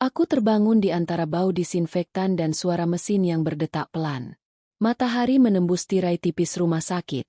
Aku terbangun di antara bau disinfektan dan suara mesin yang berdetak pelan. Matahari menembus tirai tipis rumah sakit,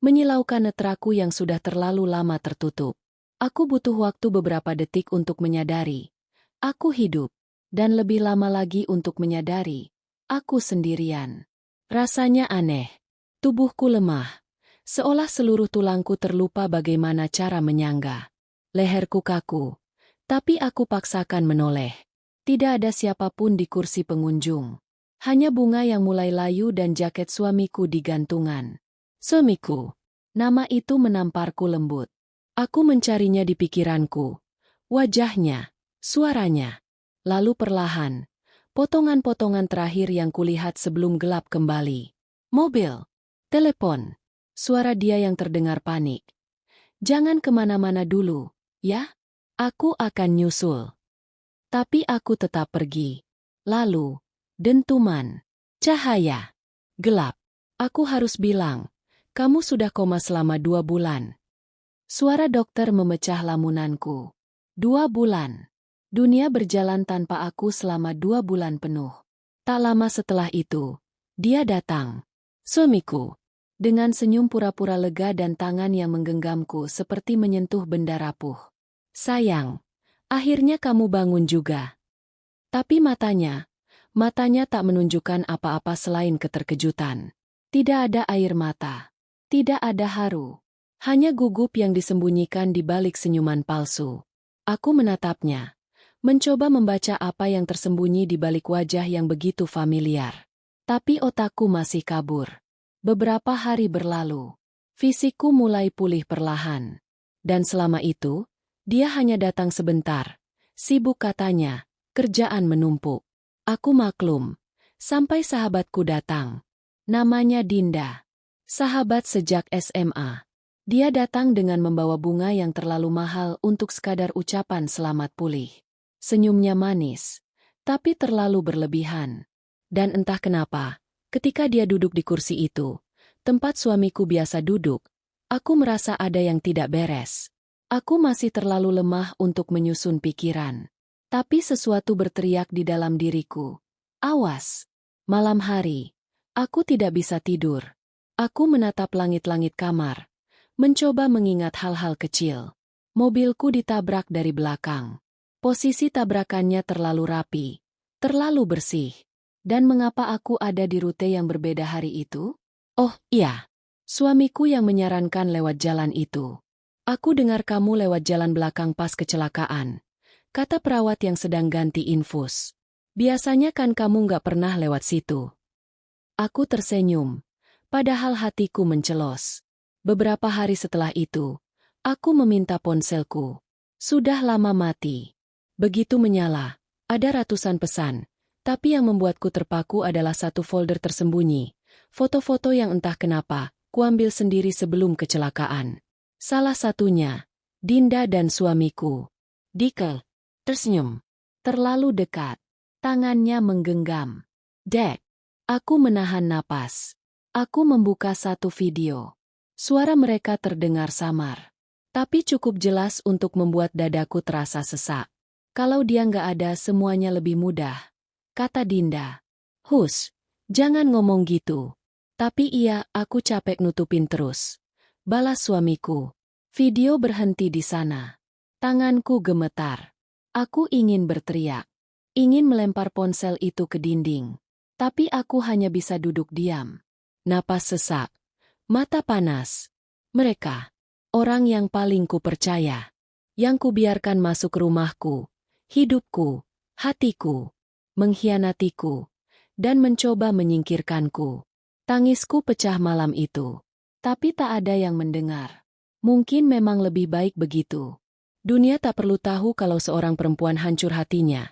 menyilaukan netraku yang sudah terlalu lama tertutup. Aku butuh waktu beberapa detik untuk menyadari. Aku hidup, dan lebih lama lagi untuk menyadari. Aku sendirian. Rasanya aneh. Tubuhku lemah. Seolah seluruh tulangku terlupa bagaimana cara menyangga. Leherku kaku. Tapi aku paksakan menoleh. Tidak ada siapapun di kursi pengunjung. Hanya bunga yang mulai layu dan jaket suamiku di gantungan. Suamiku. Nama itu menamparku lembut. Aku mencarinya di pikiranku. Wajahnya. Suaranya. Lalu perlahan. Potongan-potongan terakhir yang kulihat sebelum gelap kembali. Mobil. Telepon. Suara dia yang terdengar panik. Jangan kemana-mana dulu, ya? Aku akan nyusul. Tapi aku tetap pergi. Lalu, dentuman. Cahaya. Gelap. Aku harus bilang, kamu sudah koma selama 2 bulan. Suara dokter memecah lamunanku. 2 bulan. Dunia berjalan tanpa aku selama 2 bulan penuh. Tak lama setelah itu, dia datang. Suamiku. Dengan senyum pura-pura lega dan tangan yang menggenggamku seperti menyentuh benda rapuh. Sayang, akhirnya kamu bangun juga. Tapi matanya tak menunjukkan apa-apa selain keterkejutan. Tidak ada air mata. Tidak ada haru. Hanya gugup yang disembunyikan di balik senyuman palsu. Aku menatapnya, mencoba membaca apa yang tersembunyi di balik wajah yang begitu familiar. Tapi otakku masih kabur. Beberapa hari berlalu. Fisikku mulai pulih perlahan. Dan selama itu, dia hanya datang sebentar. Sibuk katanya, kerjaan menumpuk. Aku maklum. Sampai sahabatku datang. Namanya Dinda. Sahabat sejak SMA. Dia datang dengan membawa bunga yang terlalu mahal untuk sekadar ucapan selamat pulih. Senyumnya manis, tapi terlalu berlebihan. Dan entah kenapa, ketika dia duduk di kursi itu, tempat suamiku biasa duduk, aku merasa ada yang tidak beres. Aku masih terlalu lemah untuk menyusun pikiran. Tapi sesuatu berteriak di dalam diriku. Awas! Malam hari, aku tidak bisa tidur. Aku menatap langit-langit kamar, mencoba mengingat hal-hal kecil. Mobilku ditabrak dari belakang. Posisi tabrakannya terlalu rapi, terlalu bersih. Dan mengapa aku ada di rute yang berbeda hari itu? Oh, iya. Suamiku yang menyarankan lewat jalan itu. Aku dengar kamu lewat jalan belakang pas kecelakaan, kata perawat yang sedang ganti infus. Biasanya kan kamu nggak pernah lewat situ. Aku tersenyum, padahal hatiku mencelos. Beberapa hari setelah itu, aku meminta ponselku. Sudah lama mati. Begitu menyala, ada ratusan pesan. Tapi yang membuatku terpaku adalah satu folder tersembunyi. Foto-foto yang entah kenapa, kuambil sendiri sebelum kecelakaan. Salah satunya, Dinda dan suamiku. Dike tersenyum. Terlalu dekat. Tangannya menggenggam. Dek. Aku menahan napas. Aku membuka satu video. Suara mereka terdengar samar. Tapi cukup jelas untuk membuat dadaku terasa sesak. Kalau dia nggak ada semuanya lebih mudah. Kata Dinda. Hus, jangan ngomong gitu. Tapi iya, aku capek nutupin terus. Balas suamiku. Video berhenti di sana. Tanganku gemetar. Aku ingin berteriak. Ingin melempar ponsel itu ke dinding. Tapi aku hanya bisa duduk diam. Napas sesak. Mata panas. Mereka. Orang yang paling kupercaya. Yang kubiarkan masuk rumahku. Hidupku. Hatiku. Mengkhianatiku, dan mencoba menyingkirkanku. Tangisku pecah malam itu. Tapi tak ada yang mendengar. Mungkin memang lebih baik begitu. Dunia tak perlu tahu kalau seorang perempuan hancur hatinya.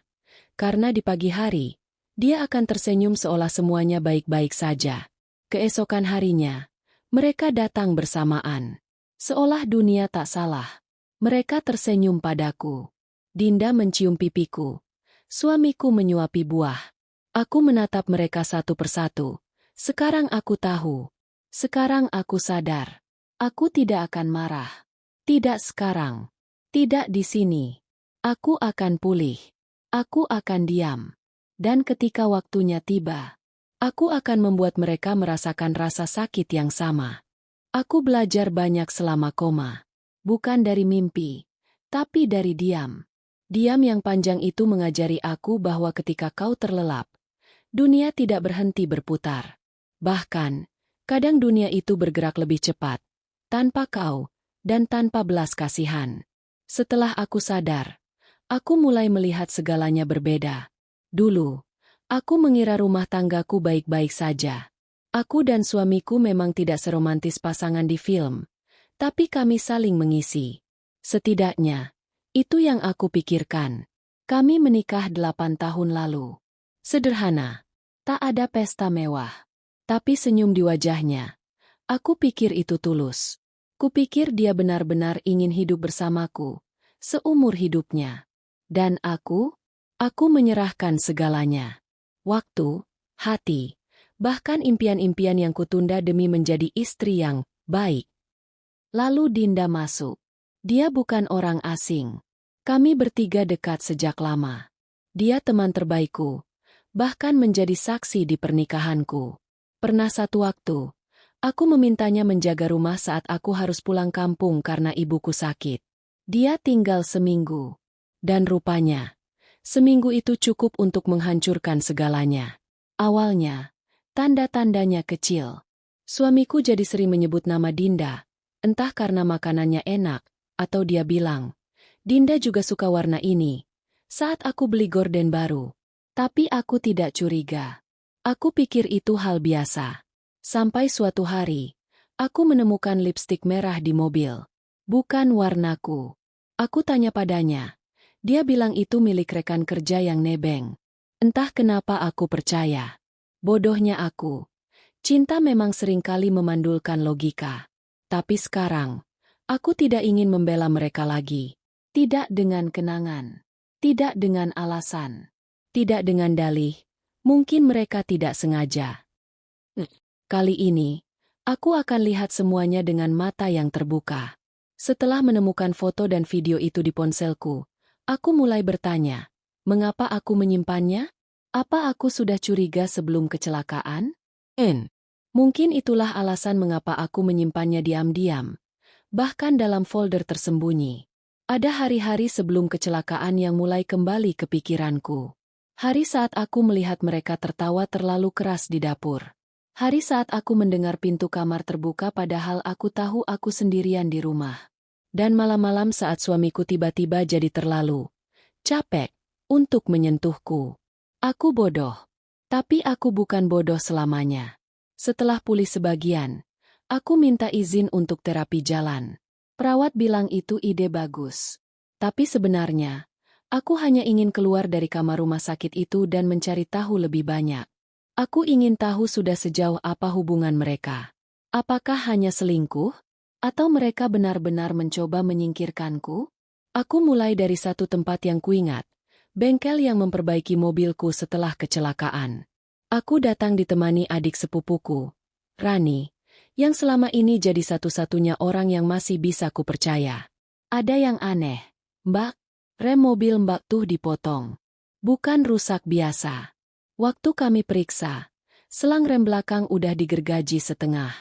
Karena di pagi hari, dia akan tersenyum seolah semuanya baik-baik saja. Keesokan harinya, mereka datang bersamaan. Seolah dunia tak salah. Mereka tersenyum padaku. Dinda mencium pipiku. Suamiku menyuapi buah. Aku menatap mereka satu persatu. Sekarang aku tahu. Sekarang aku sadar. Aku tidak akan marah. Tidak sekarang. Tidak di sini. Aku akan pulih. Aku akan diam. Dan ketika waktunya tiba, aku akan membuat mereka merasakan rasa sakit yang sama. Aku belajar banyak selama koma. Bukan dari mimpi, tapi dari diam. Diam yang panjang itu mengajari aku bahwa ketika kau terlelap, dunia tidak berhenti berputar. Bahkan, kadang dunia itu bergerak lebih cepat, tanpa kau, dan tanpa belas kasihan. Setelah aku sadar, aku mulai melihat segalanya berbeda. Dulu, aku mengira rumah tanggaku baik-baik saja. Aku dan suamiku memang tidak seromantis pasangan di film, tapi kami saling mengisi. Setidaknya, itu yang aku pikirkan. Kami menikah 8 tahun lalu. Sederhana, tak ada pesta mewah, tapi senyum di wajahnya. Aku pikir itu tulus. Kupikir dia benar-benar ingin hidup bersamaku, seumur hidupnya. Dan aku menyerahkan segalanya. Waktu, hati, bahkan impian-impian yang kutunda demi menjadi istri yang baik. Lalu Dinda masuk. Dia bukan orang asing. Kami bertiga dekat sejak lama. Dia teman terbaikku, bahkan menjadi saksi di pernikahanku. Pernah satu waktu, aku memintanya menjaga rumah saat aku harus pulang kampung karena ibuku sakit. Dia tinggal seminggu. Dan rupanya, seminggu itu cukup untuk menghancurkan segalanya. Awalnya, tanda-tandanya kecil. Suamiku jadi sering menyebut nama Dinda, entah karena makanannya enak, atau dia bilang, Dinda juga suka warna ini. Saat aku beli gorden baru. Tapi aku tidak curiga. Aku pikir itu hal biasa. Sampai suatu hari, aku menemukan lipstik merah di mobil. Bukan warnaku. Aku tanya padanya. Dia bilang itu milik rekan kerja yang nebeng. Entah kenapa aku percaya. Bodohnya aku. Cinta memang seringkali memandulkan logika. Tapi sekarang, aku tidak ingin membela mereka lagi. Tidak dengan kenangan. Tidak dengan alasan. Tidak dengan dalih. Mungkin mereka tidak sengaja. Kali ini, aku akan lihat semuanya dengan mata yang terbuka. Setelah menemukan foto dan video itu di ponselku, aku mulai bertanya, mengapa aku menyimpannya? Apa aku sudah curiga sebelum kecelakaan? Mungkin itulah alasan mengapa aku menyimpannya diam-diam. Bahkan dalam folder tersembunyi. Ada hari-hari sebelum kecelakaan yang mulai kembali ke pikiranku. Hari saat aku melihat mereka tertawa terlalu keras di dapur. Hari saat aku mendengar pintu kamar terbuka padahal aku tahu aku sendirian di rumah. Dan malam-malam saat suamiku tiba-tiba jadi terlalu capek untuk menyentuhku. Aku bodoh. Tapi aku bukan bodoh selamanya. Setelah pulih sebagian, aku minta izin untuk terapi jalan. Perawat bilang itu ide bagus. Tapi sebenarnya, aku hanya ingin keluar dari kamar rumah sakit itu dan mencari tahu lebih banyak. Aku ingin tahu sudah sejauh apa hubungan mereka. Apakah hanya selingkuh? Atau mereka benar-benar mencoba menyingkirkanku? Aku mulai dari satu tempat yang kuingat. Bengkel yang memperbaiki mobilku setelah kecelakaan. Aku datang ditemani adik sepupuku, Rani, yang selama ini jadi satu-satunya orang yang masih bisa kupercaya. Ada yang aneh, Mbak. Rem mobil Mbak tuh dipotong. Bukan rusak biasa. Waktu kami periksa, selang rem belakang udah digergaji setengah.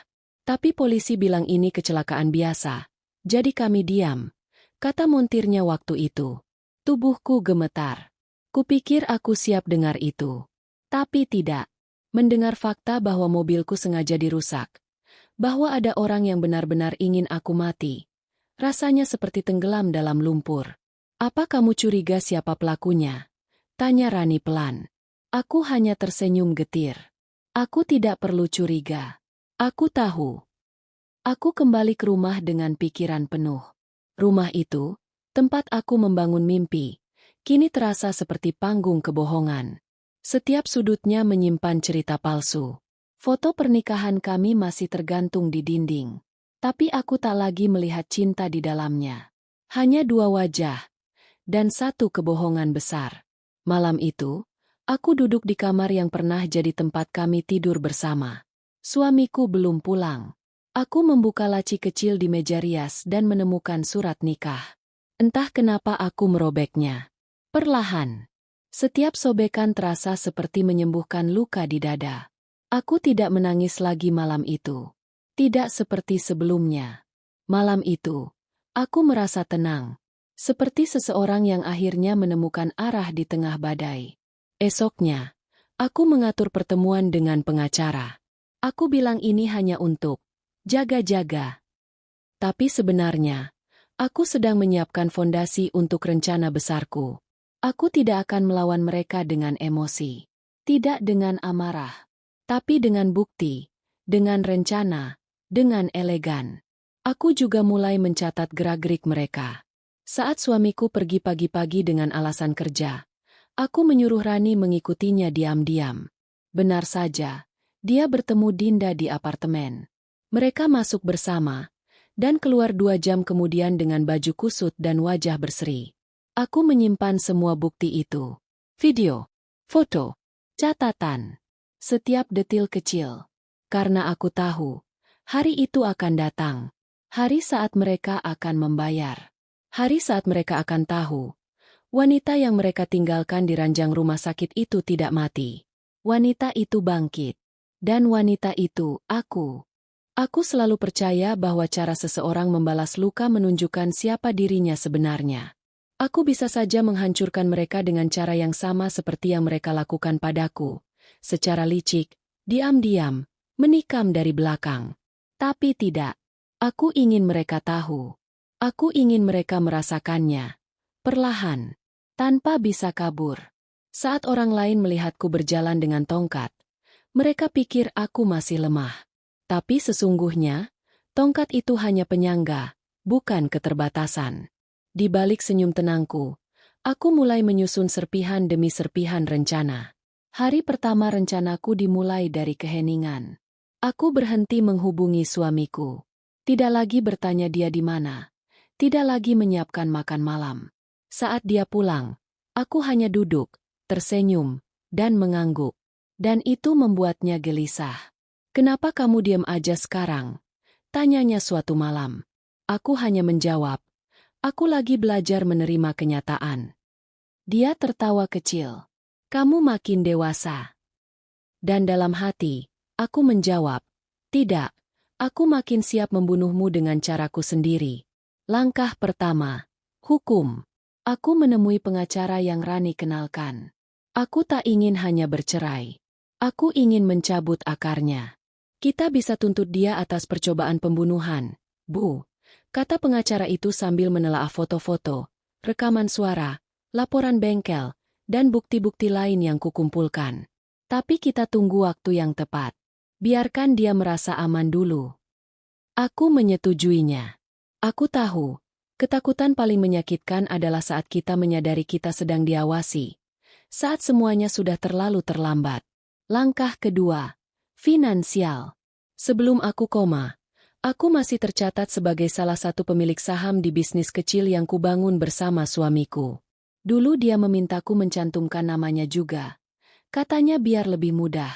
Tapi polisi bilang ini kecelakaan biasa. Jadi kami diam. Kata montirnya waktu itu. Tubuhku gemetar. Kupikir aku siap dengar itu. Tapi tidak. Mendengar fakta bahwa mobilku sengaja dirusak. Bahwa ada orang yang benar-benar ingin aku mati. Rasanya seperti tenggelam dalam lumpur. Apa kamu curiga siapa pelakunya? Tanya Rani pelan. Aku hanya tersenyum getir. Aku tidak perlu curiga. Aku tahu. Aku kembali ke rumah dengan pikiran penuh. Rumah itu, tempat aku membangun mimpi, kini terasa seperti panggung kebohongan. Setiap sudutnya menyimpan cerita palsu. Foto pernikahan kami masih tergantung di dinding. Tapi aku tak lagi melihat cinta di dalamnya. Hanya dua wajah. Dan satu kebohongan besar. Malam itu, aku duduk di kamar yang pernah jadi tempat kami tidur bersama. Suamiku belum pulang. Aku membuka laci kecil di meja rias dan menemukan surat nikah. Entah kenapa aku merobeknya. Perlahan. Setiap sobekan terasa seperti menyembuhkan luka di dada. Aku tidak menangis lagi malam itu. Tidak seperti sebelumnya. Malam itu, aku merasa tenang. Seperti seseorang yang akhirnya menemukan arah di tengah badai. Esoknya, aku mengatur pertemuan dengan pengacara. Aku bilang ini hanya untuk jaga-jaga. Tapi sebenarnya, aku sedang menyiapkan fondasi untuk rencana besarku. Aku tidak akan melawan mereka dengan emosi. Tidak dengan amarah. Tapi dengan bukti, dengan rencana, dengan elegan. Aku juga mulai mencatat gerak-gerik mereka. Saat suamiku pergi pagi-pagi dengan alasan kerja, aku menyuruh Rani mengikutinya diam-diam. Benar saja, dia bertemu Dinda di apartemen. Mereka masuk bersama, dan keluar 2 jam kemudian dengan baju kusut dan wajah berseri. Aku menyimpan semua bukti itu. Video, foto, catatan. Setiap detil kecil. Karena aku tahu, hari itu akan datang. Hari saat mereka akan membayar. Hari saat mereka akan tahu. Wanita yang mereka tinggalkan di ranjang rumah sakit itu tidak mati. Wanita itu bangkit. Dan wanita itu, aku. Aku selalu percaya bahwa cara seseorang membalas luka menunjukkan siapa dirinya sebenarnya. Aku bisa saja menghancurkan mereka dengan cara yang sama seperti yang mereka lakukan padaku. Secara licik, diam-diam, menikam dari belakang. Tapi tidak. Aku ingin mereka tahu. Aku ingin mereka merasakannya. Perlahan. Tanpa bisa kabur. Saat orang lain melihatku berjalan dengan tongkat, mereka pikir aku masih lemah. Tapi sesungguhnya, tongkat itu hanya penyangga, bukan keterbatasan. Di balik senyum tenangku, aku mulai menyusun serpihan demi serpihan rencana. Hari pertama rencanaku dimulai dari keheningan. Aku berhenti menghubungi suamiku. Tidak lagi bertanya dia di mana. Tidak lagi menyiapkan makan malam. Saat dia pulang, aku hanya duduk, tersenyum, dan mengangguk. Dan itu membuatnya gelisah. "Kenapa kamu diam aja sekarang?" tanyanya suatu malam. Aku hanya menjawab, "Aku lagi belajar menerima kenyataan." Dia tertawa kecil. "Kamu makin dewasa." Dan dalam hati, aku menjawab, "Tidak, aku makin siap membunuhmu dengan caraku sendiri." Langkah pertama, hukum. Aku menemui pengacara yang Rani kenalkan. Aku tak ingin hanya bercerai. Aku ingin mencabut akarnya. "Kita bisa tuntut dia atas percobaan pembunuhan, Bu," kata pengacara itu sambil menelaah foto-foto, rekaman suara, laporan bengkel, dan bukti-bukti lain yang kukumpulkan. "Tapi kita tunggu waktu yang tepat. Biarkan dia merasa aman dulu." Aku menyetujuinya. Aku tahu, ketakutan paling menyakitkan adalah saat kita menyadari kita sedang diawasi. Saat semuanya sudah terlalu terlambat. Langkah kedua. Finansial. Sebelum aku koma, aku masih tercatat sebagai salah satu pemilik saham di bisnis kecil yang kubangun bersama suamiku. Dulu dia memintaku mencantumkan namanya juga. Katanya biar lebih mudah.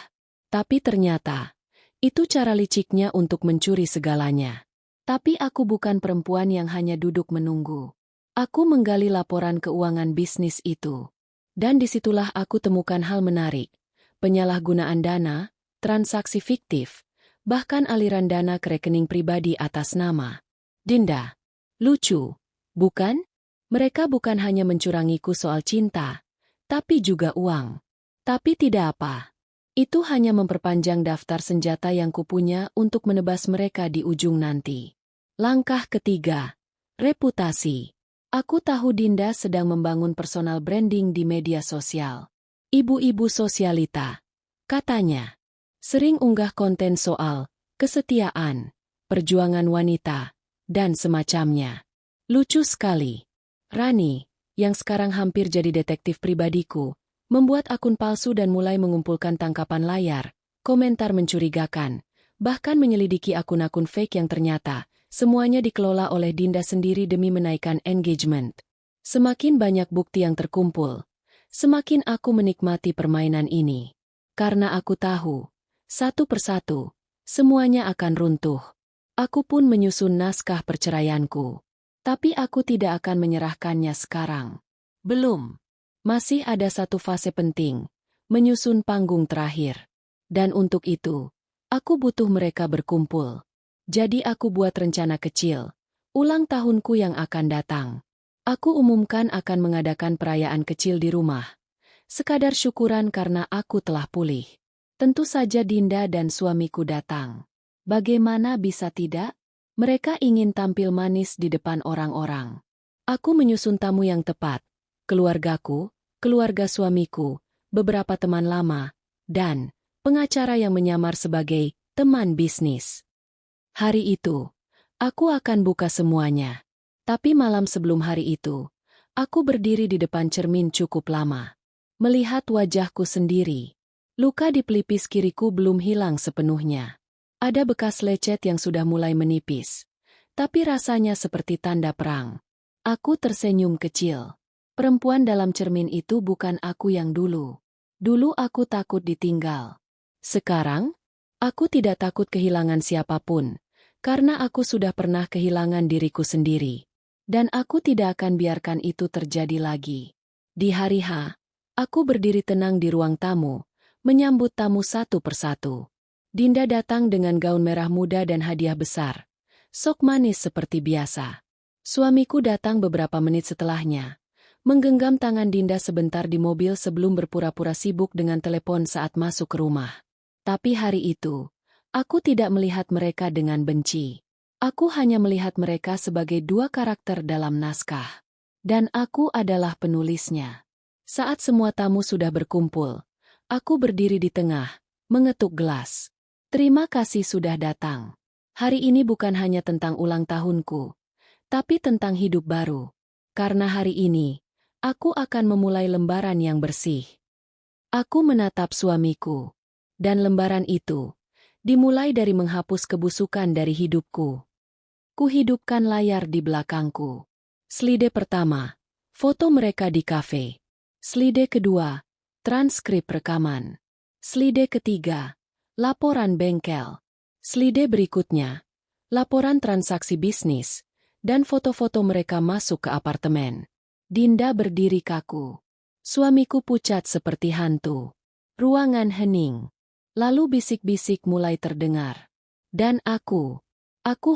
Tapi ternyata, itu cara liciknya untuk mencuri segalanya. Tapi aku bukan perempuan yang hanya duduk menunggu. Aku menggali laporan keuangan bisnis itu. Dan disitulah aku temukan hal menarik. Penyalahgunaan dana, transaksi fiktif, bahkan aliran dana ke rekening pribadi atas nama Dinda. Lucu, bukan? Mereka bukan hanya mencurangiku soal cinta, tapi juga uang. Tapi tidak apa. Itu hanya memperpanjang daftar senjata yang kupunya untuk menebas mereka di ujung nanti. Langkah ketiga, reputasi. Aku tahu Dinda sedang membangun personal branding di media sosial. Ibu-ibu sosialita, katanya, sering unggah konten soal kesetiaan, perjuangan wanita, dan semacamnya. Lucu sekali. Rani, yang sekarang hampir jadi detektif pribadiku, membuat akun palsu dan mulai mengumpulkan tangkapan layar, komentar mencurigakan, bahkan menyelidiki akun-akun fake yang ternyata semuanya dikelola oleh Dinda sendiri demi menaikkan engagement. Semakin banyak bukti yang terkumpul, semakin aku menikmati permainan ini. Karena aku tahu, satu persatu, semuanya akan runtuh. Aku pun menyusun naskah perceraianku. Tapi aku tidak akan menyerahkannya sekarang. Belum. Masih ada satu fase penting, menyusun panggung terakhir. Dan untuk itu, aku butuh mereka berkumpul. Jadi aku buat rencana kecil, ulang tahunku yang akan datang. Aku umumkan akan mengadakan perayaan kecil di rumah. Sekadar syukuran karena aku telah pulih. Tentu saja Dinda dan suamiku datang. Bagaimana bisa tidak? Mereka ingin tampil manis di depan orang-orang. Aku menyusun tamu yang tepat, keluargaku, keluarga suamiku, beberapa teman lama, dan pengacara yang menyamar sebagai teman bisnis. Hari itu, aku akan buka semuanya. Tapi malam sebelum hari itu, aku berdiri di depan cermin cukup lama. Melihat wajahku sendiri. Luka di pelipis kiriku belum hilang sepenuhnya. Ada bekas lecet yang sudah mulai menipis. Tapi rasanya seperti tanda perang. Aku tersenyum kecil. Perempuan dalam cermin itu bukan aku yang dulu. Dulu aku takut ditinggal. Sekarang, aku tidak takut kehilangan siapapun. Karena aku sudah pernah kehilangan diriku sendiri. Dan aku tidak akan biarkan itu terjadi lagi. Di hari H, aku berdiri tenang di ruang tamu, menyambut tamu satu persatu. Dinda datang dengan gaun merah muda dan hadiah besar. Sok manis seperti biasa. Suamiku datang beberapa menit setelahnya. Menggenggam tangan Dinda sebentar di mobil sebelum berpura-pura sibuk dengan telepon saat masuk ke rumah. Tapi hari itu, aku tidak melihat mereka dengan benci. Aku hanya melihat mereka sebagai dua karakter dalam naskah. Dan aku adalah penulisnya. Saat semua tamu sudah berkumpul, aku berdiri di tengah, mengetuk gelas. Terima kasih sudah datang. Hari ini bukan hanya tentang ulang tahunku, tapi tentang hidup baru. Karena hari ini, aku akan memulai lembaran yang bersih. Aku menatap suamiku. Dan lembaran itu, dimulai dari menghapus kebusukan dari hidupku. Kuhidupkan layar di belakangku. Slide pertama, foto mereka di kafe. Slide kedua, transkrip rekaman. Slide ketiga, laporan bengkel. Slide berikutnya, laporan transaksi bisnis, dan foto-foto mereka masuk ke apartemen. Dinda berdiri kaku. Suamiku pucat seperti hantu. Ruangan hening. Lalu bisik-bisik mulai terdengar. Dan aku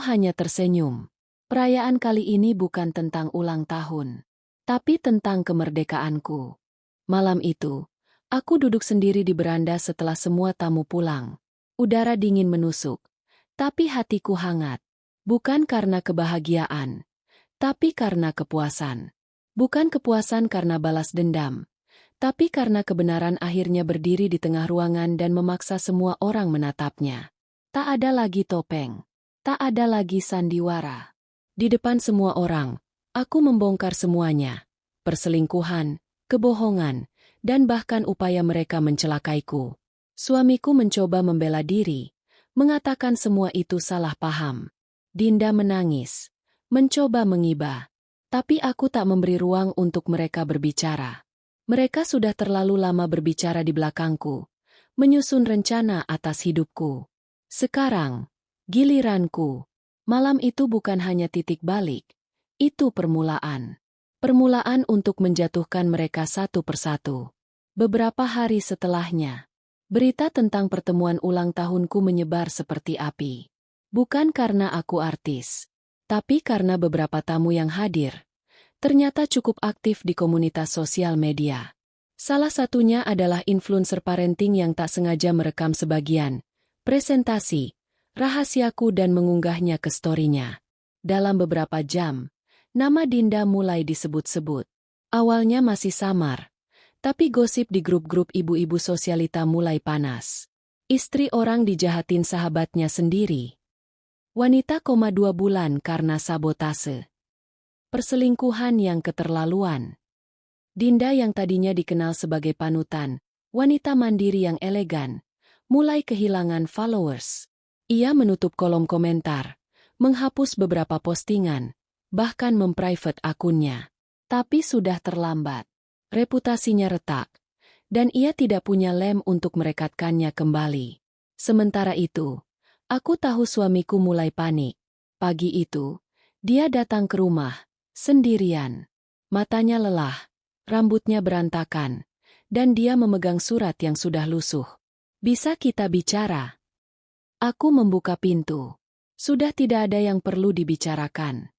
hanya tersenyum. Perayaan kali ini bukan tentang ulang tahun, tapi tentang kemerdekaanku. Malam itu, aku duduk sendiri di beranda setelah semua tamu pulang. Udara dingin menusuk, tapi hatiku hangat. Bukan karena kebahagiaan, tapi karena kepuasan. Bukan kepuasan karena balas dendam, tapi karena kebenaran akhirnya berdiri di tengah ruangan dan memaksa semua orang menatapnya. Tak ada lagi topeng, tak ada lagi sandiwara. Di depan semua orang, aku membongkar semuanya. Perselingkuhan, kebohongan, dan bahkan upaya mereka mencelakaiku. Suamiku mencoba membela diri, mengatakan semua itu salah paham. Dinda menangis, mencoba mengiba. Tapi aku tak memberi ruang untuk mereka berbicara. Mereka sudah terlalu lama berbicara di belakangku, menyusun rencana atas hidupku. Sekarang, giliranku. Malam itu bukan hanya titik balik, itu permulaan. Permulaan untuk menjatuhkan mereka satu persatu. Beberapa hari setelahnya, berita tentang pertemuan ulang tahunku menyebar seperti api. Bukan karena aku artis, tapi karena beberapa tamu yang hadir ternyata cukup aktif di komunitas sosial media. Salah satunya adalah influencer parenting yang tak sengaja merekam sebagian presentasi rahasiaku dan mengunggahnya ke story-nya. Dalam beberapa jam, nama Dinda mulai disebut-sebut. Awalnya masih samar, tapi gosip di grup-grup ibu-ibu sosialita mulai panas. Istri orang dijahatin sahabatnya sendiri. Wanita 2 bulan karena sabotase. Perselingkuhan yang keterlaluan. Dinda yang tadinya dikenal sebagai panutan, wanita mandiri yang elegan, mulai kehilangan followers. Ia menutup kolom komentar, menghapus beberapa postingan, bahkan memprivate akunnya. Tapi sudah terlambat. Reputasinya retak, dan ia tidak punya lem untuk merekatkannya kembali. Sementara itu, aku tahu suamiku mulai panik. Pagi itu, dia datang ke rumah, sendirian. Matanya lelah, rambutnya berantakan, dan dia memegang surat yang sudah lusuh. Bisa kita bicara? Aku membuka pintu. Sudah tidak ada yang perlu dibicarakan.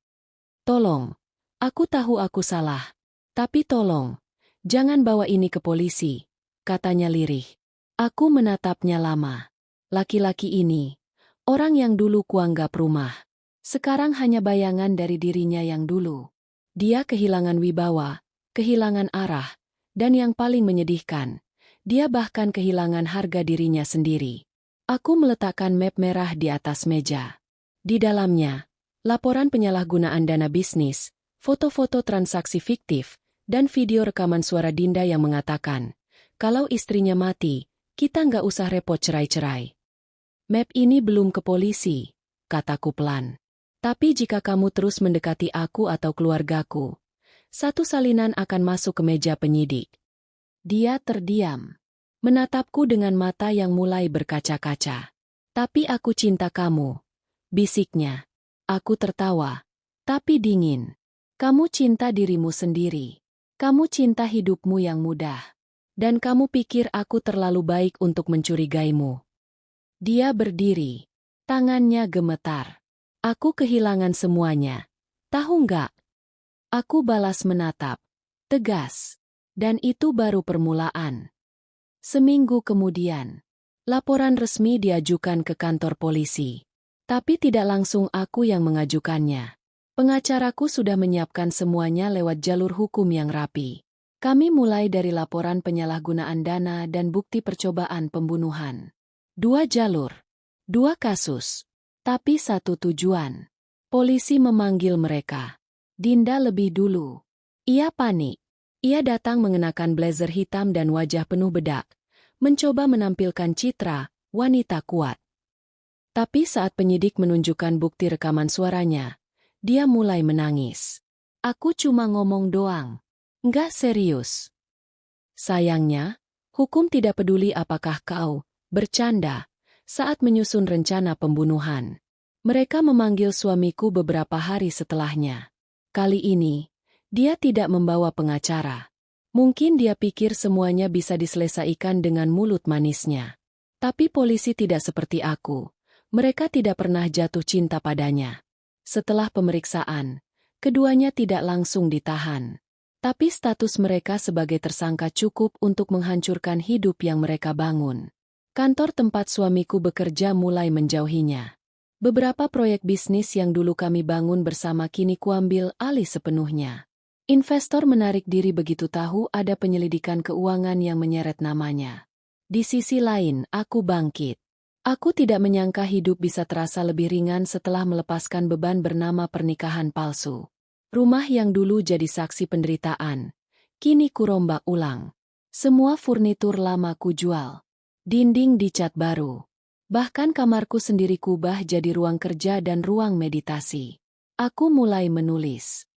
Tolong, aku tahu aku salah. Tapi tolong, jangan bawa ini ke polisi, katanya lirih. Aku menatapnya lama. Laki-laki ini, orang yang dulu kuanggap rumah, sekarang hanya bayangan dari dirinya yang dulu. Dia kehilangan wibawa, kehilangan arah, dan yang paling menyedihkan, dia bahkan kehilangan harga dirinya sendiri. Aku meletakkan map merah di atas meja. Di dalamnya, laporan penyalahgunaan dana bisnis, foto-foto transaksi fiktif, dan video rekaman suara Dinda yang mengatakan, kalau istrinya mati, kita nggak usah repot cerai-cerai. Map ini belum ke polisi, kataku pelan. Tapi jika kamu terus mendekati aku atau keluargaku, satu salinan akan masuk ke meja penyidik. Dia terdiam, menatapku dengan mata yang mulai berkaca-kaca. Tapi aku cinta kamu, bisiknya. Aku tertawa, tapi dingin. Kamu cinta dirimu sendiri. Kamu cinta hidupmu yang mudah. Dan kamu pikir aku terlalu baik untuk mencurigaimu. Dia berdiri, tangannya gemetar. Aku kehilangan semuanya. Tahu nggak? Aku balas menatap, tegas. Dan itu baru permulaan. Seminggu kemudian, laporan resmi diajukan ke kantor polisi. Tapi tidak langsung aku yang mengajukannya. Pengacaraku sudah menyiapkan semuanya lewat jalur hukum yang rapi. Kami mulai dari laporan penyalahgunaan dana dan bukti percobaan pembunuhan. 2 jalur, 2 kasus. Tapi satu tujuan. Polisi memanggil mereka. Dinda lebih dulu. Ia panik. Ia datang mengenakan blazer hitam dan wajah penuh bedak, mencoba menampilkan citra wanita kuat. Tapi saat penyidik menunjukkan bukti rekaman suaranya, dia mulai menangis. Aku cuma ngomong doang. Nggak serius. Sayangnya, hukum tidak peduli apakah kau bercanda saat menyusun rencana pembunuhan. Mereka memanggil suamiku beberapa hari setelahnya. Kali ini, dia tidak membawa pengacara. Mungkin dia pikir semuanya bisa diselesaikan dengan mulut manisnya. Tapi polisi tidak seperti aku. Mereka tidak pernah jatuh cinta padanya. Setelah pemeriksaan, keduanya tidak langsung ditahan. Tapi status mereka sebagai tersangka cukup untuk menghancurkan hidup yang mereka bangun. Kantor tempat suamiku bekerja mulai menjauhinya. Beberapa proyek bisnis yang dulu kami bangun bersama kini kuambil alih sepenuhnya. Investor menarik diri begitu tahu ada penyelidikan keuangan yang menyeret namanya. Di sisi lain, aku bangkit. Aku tidak menyangka hidup bisa terasa lebih ringan setelah melepaskan beban bernama pernikahan palsu. Rumah yang dulu jadi saksi penderitaan, kini kurombak ulang. Semua furnitur lama kujual. Dinding dicat baru. Bahkan kamarku sendiri kubah jadi ruang kerja dan ruang meditasi. Aku mulai menulis.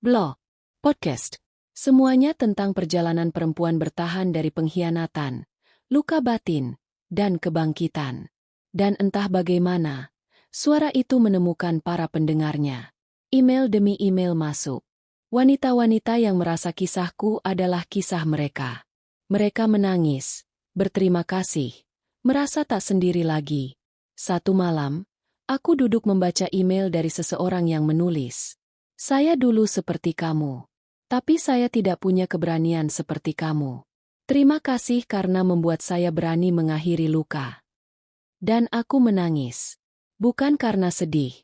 Blog. Podcast. Semuanya tentang perjalanan perempuan bertahan dari pengkhianatan, luka batin, dan kebangkitan. Dan entah bagaimana, suara itu menemukan para pendengarnya. Email demi email masuk. Wanita-wanita yang merasa kisahku adalah kisah mereka. Mereka menangis, berterima kasih, merasa tak sendiri lagi. Satu malam, aku duduk membaca email dari seseorang yang menulis. Saya dulu seperti kamu. Tapi saya tidak punya keberanian seperti kamu. Terima kasih karena membuat saya berani mengakhiri luka. Dan aku menangis. Bukan karena sedih.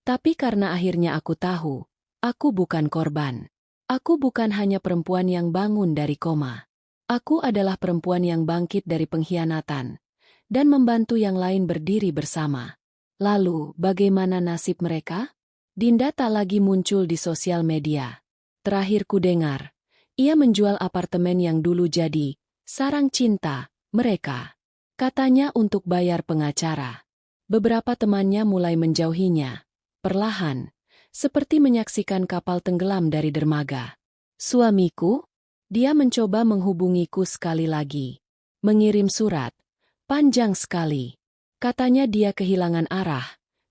Tapi karena akhirnya aku tahu, aku bukan korban. Aku bukan hanya perempuan yang bangun dari koma. Aku adalah perempuan yang bangkit dari pengkhianatan, dan membantu yang lain berdiri bersama. Lalu, bagaimana nasib mereka? Dinda tak lagi muncul di sosial media. Terakhir ku dengar, ia menjual apartemen yang dulu jadi sarang cinta mereka. Katanya untuk bayar pengacara. Beberapa temannya mulai menjauhinya, perlahan, seperti menyaksikan kapal tenggelam dari dermaga. Suamiku? Dia mencoba menghubungiku sekali lagi. Mengirim surat. Panjang sekali. Katanya dia kehilangan arah,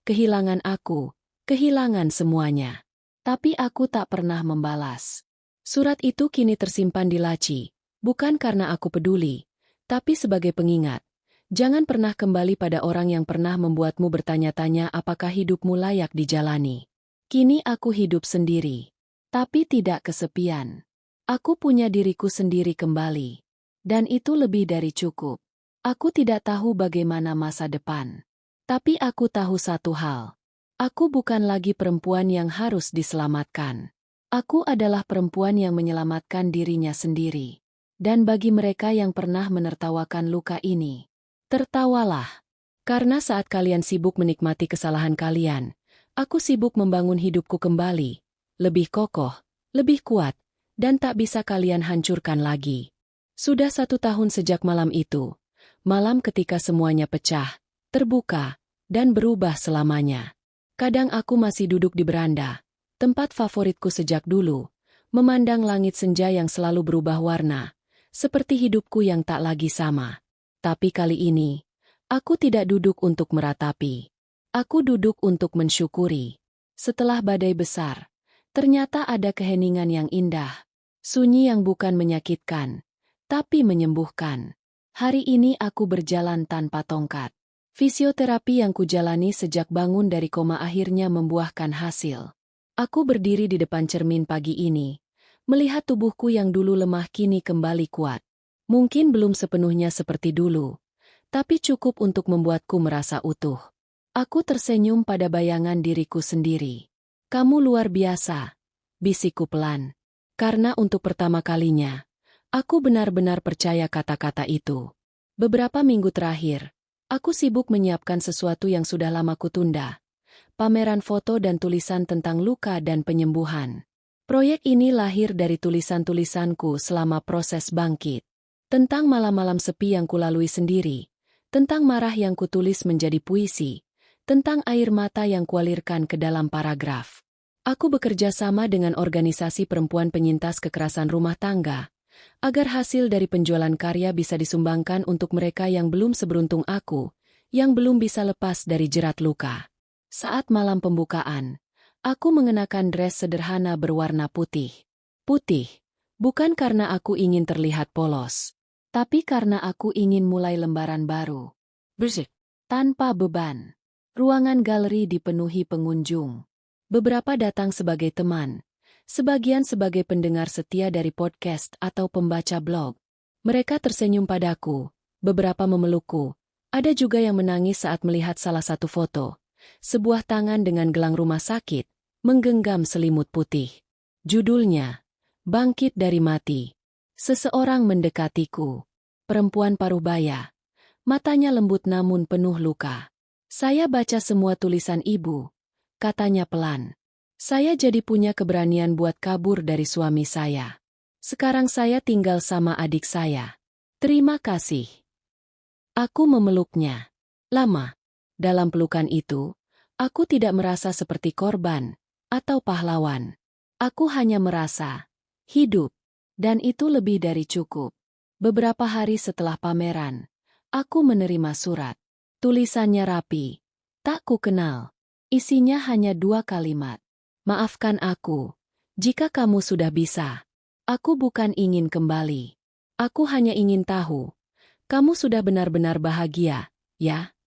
kehilangan aku, kehilangan semuanya. Tapi aku tak pernah membalas. Surat itu kini tersimpan di laci, bukan karena aku peduli, tapi sebagai pengingat. Jangan pernah kembali pada orang yang pernah membuatmu bertanya-tanya apakah hidupmu layak dijalani. Kini aku hidup sendiri, tapi tidak kesepian. Aku punya diriku sendiri kembali. Dan itu lebih dari cukup. Aku tidak tahu bagaimana masa depan. Tapi aku tahu satu hal. Aku bukan lagi perempuan yang harus diselamatkan. Aku adalah perempuan yang menyelamatkan dirinya sendiri. Dan bagi mereka yang pernah menertawakan luka ini, tertawalah. Karena saat kalian sibuk menikmati kesalahan kalian, aku sibuk membangun hidupku kembali. Lebih kokoh, lebih kuat, dan tak bisa kalian hancurkan lagi. Sudah 1 tahun sejak malam itu. Malam ketika semuanya pecah, terbuka, dan berubah selamanya. Kadang aku masih duduk di beranda, tempat favoritku sejak dulu, memandang langit senja yang selalu berubah warna, seperti hidupku yang tak lagi sama. Tapi kali ini, aku tidak duduk untuk meratapi. Aku duduk untuk mensyukuri. Setelah badai besar, ternyata ada keheningan yang indah, sunyi yang bukan menyakitkan, tapi menyembuhkan. Hari ini aku berjalan tanpa tongkat. Fisioterapi yang kujalani sejak bangun dari koma akhirnya membuahkan hasil. Aku berdiri di depan cermin pagi ini, melihat tubuhku yang dulu lemah kini kembali kuat. Mungkin belum sepenuhnya seperti dulu, tapi cukup untuk membuatku merasa utuh. Aku tersenyum pada bayangan diriku sendiri. Kamu luar biasa, bisikku pelan. Karena untuk pertama kalinya, aku benar-benar percaya kata-kata itu. Beberapa minggu terakhir, aku sibuk menyiapkan sesuatu yang sudah lama kutunda. Pameran foto dan tulisan tentang luka dan penyembuhan. Proyek ini lahir dari tulisan-tulisanku selama proses bangkit. Tentang malam-malam sepi yang kulalui sendiri. Tentang marah yang kutulis menjadi puisi. Tentang air mata yang kualirkan ke dalam paragraf. Aku bekerja sama dengan organisasi perempuan penyintas kekerasan rumah tangga, agar hasil dari penjualan karya bisa disumbangkan untuk mereka yang belum seberuntung aku, yang belum bisa lepas dari jerat luka. Saat malam pembukaan, aku mengenakan dress sederhana berwarna putih. Putih, bukan karena aku ingin terlihat polos, tapi karena aku ingin mulai lembaran baru. Bersih, tanpa beban. Ruangan galeri dipenuhi pengunjung. Beberapa datang sebagai teman, sebagian sebagai pendengar setia dari podcast atau pembaca blog. Mereka tersenyum padaku, beberapa memelukku, ada juga yang menangis saat melihat salah satu foto. Sebuah tangan dengan gelang rumah sakit, menggenggam selimut putih. Judulnya, Bangkit dari Mati. Seseorang mendekatiku. Perempuan paruh baya. Matanya lembut namun penuh luka. Saya baca semua tulisan ibu, katanya pelan. Saya jadi punya keberanian buat kabur dari suami saya. Sekarang saya tinggal sama adik saya. Terima kasih. Aku memeluknya. Lama. Dalam pelukan itu, aku tidak merasa seperti korban atau pahlawan. Aku hanya merasa hidup, dan itu lebih dari cukup. Beberapa hari setelah pameran, aku menerima surat. Tulisannya rapi. Tak ku kenal. Isinya hanya 2 kalimat. Maafkan aku. Jika kamu sudah bisa. Aku bukan ingin kembali. Aku hanya ingin tahu. Kamu sudah benar-benar bahagia, ya?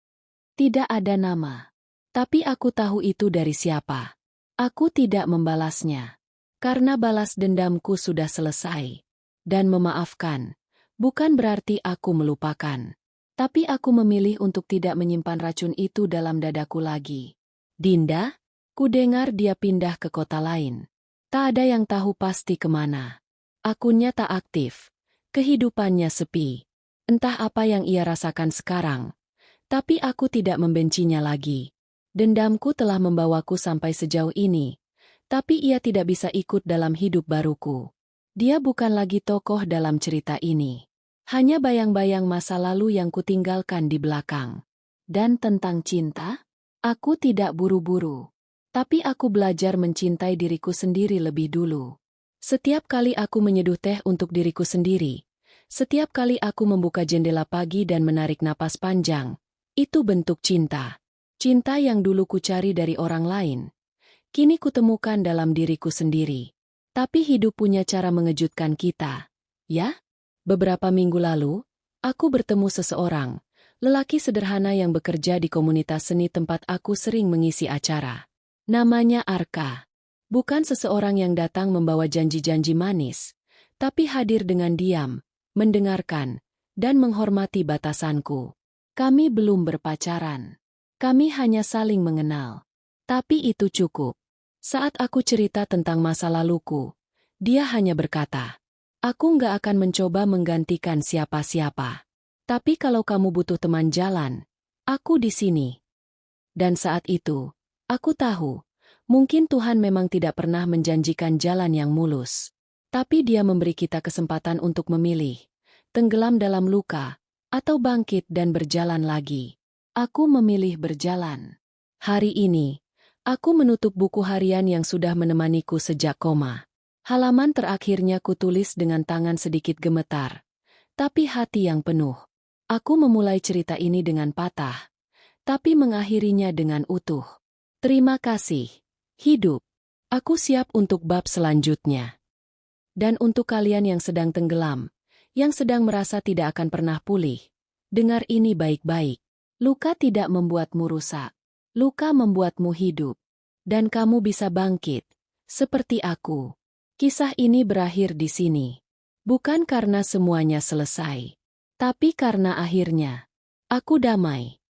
Tidak ada nama. Tapi aku tahu itu dari siapa. Aku tidak membalasnya. Karena balas dendamku sudah selesai. Dan memaafkan. Bukan berarti aku melupakan. Tapi aku memilih untuk tidak menyimpan racun itu dalam dadaku lagi. Dinda? Kudengar dia pindah ke kota lain. Tak ada yang tahu pasti kemana. Akunnya tak aktif. Kehidupannya sepi. Entah apa yang ia rasakan sekarang. Tapi aku tidak membencinya lagi. Dendamku telah membawaku sampai sejauh ini. Tapi ia tidak bisa ikut dalam hidup baruku. Dia bukan lagi tokoh dalam cerita ini. Hanya bayang-bayang masa lalu yang kutinggalkan di belakang. Dan tentang cinta, aku tidak buru-buru. Tapi aku belajar mencintai diriku sendiri lebih dulu. Setiap kali aku menyeduh teh untuk diriku sendiri, setiap kali aku membuka jendela pagi dan menarik napas panjang, itu bentuk cinta. Cinta yang dulu kucari dari orang lain, kini kutemukan dalam diriku sendiri. Tapi hidup punya cara mengejutkan kita, ya? Beberapa minggu lalu, aku bertemu seseorang, lelaki sederhana yang bekerja di komunitas seni tempat aku sering mengisi acara. Namanya Arka. Bukan seseorang yang datang membawa janji-janji manis, tapi hadir dengan diam, mendengarkan, dan menghormati batasanku. Kami belum berpacaran. Kami hanya saling mengenal. Tapi itu cukup. Saat aku cerita tentang masa laluku, dia hanya berkata, "Aku nggak akan mencoba menggantikan siapa-siapa. Tapi kalau kamu butuh teman jalan, aku di sini." Dan saat itu, aku tahu, mungkin Tuhan memang tidak pernah menjanjikan jalan yang mulus. Tapi Dia memberi kita kesempatan untuk memilih, tenggelam dalam luka, atau bangkit dan berjalan lagi. Aku memilih berjalan. Hari ini, aku menutup buku harian yang sudah menemaniku sejak koma. Halaman terakhirnya kutulis dengan tangan sedikit gemetar, tapi hati yang penuh. Aku memulai cerita ini dengan patah, tapi mengakhirinya dengan utuh. Terima kasih, hidup. Aku siap untuk bab selanjutnya. Dan untuk kalian yang sedang tenggelam, yang sedang merasa tidak akan pernah pulih, dengar ini baik-baik. Luka tidak membuatmu rusak. Luka membuatmu hidup. Dan kamu bisa bangkit. Seperti aku. Kisah ini berakhir di sini. Bukan karena semuanya selesai. Tapi karena akhirnya, aku damai.